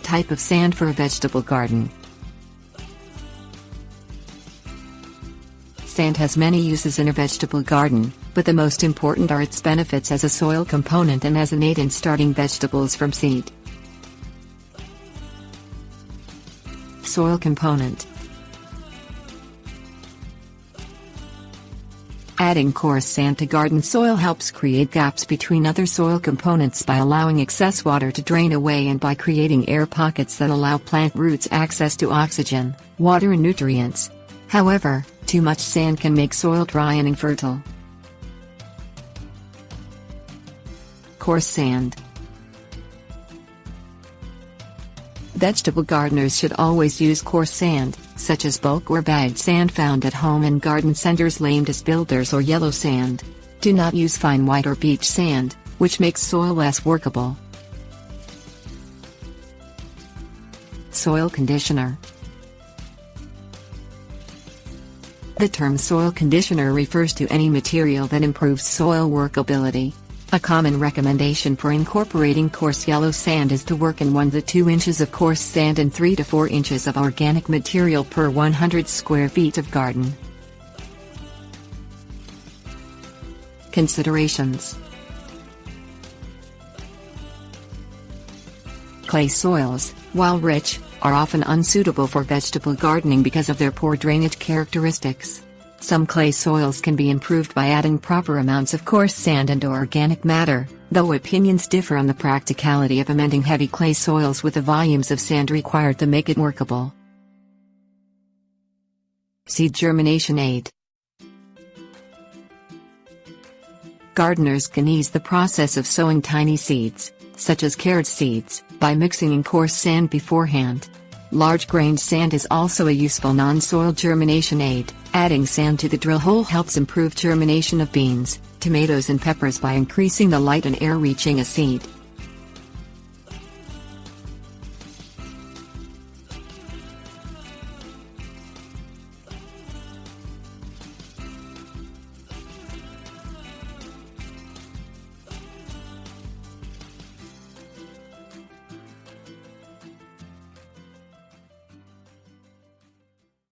type of sand for a vegetable garden. Sand has many uses in a vegetable garden, but the most important are its benefits as a soil component and as an aid in starting vegetables from seed. Soil component. Adding coarse sand to garden soil helps create gaps between other soil components by allowing excess water to drain away and by creating air pockets that allow plant roots access to oxygen, water and nutrients. However, too much sand can make soil dry and infertile. Coarse sand. Vegetable gardeners should always use coarse sand, such as bulk or bagged sand found at home in garden centers labeled as builders or yellow sand. Do not use fine white or beach sand, which makes soil less workable. Soil conditioner. The term soil conditioner refers to any material that improves soil workability. A common recommendation for incorporating coarse yellow sand is to work in 1 to 2 inches of coarse sand and 3 to 4 inches of organic material per 100 square feet of garden. Considerations. Clay soils, while rich, are often unsuitable for vegetable gardening because of their poor drainage characteristics. Some clay soils can be improved by adding proper amounts of coarse sand and organic matter, though opinions differ on the practicality of amending heavy clay soils with the volumes of sand required to make it workable. Seed Germination Aid. Gardeners can ease the process of sowing tiny seeds, such as carrot seeds, by mixing in coarse sand beforehand. Large-grained sand is also a useful non-soil germination aid. Adding sand to the drill hole helps improve germination of beans, tomatoes and peppers by increasing the light and air reaching a seed.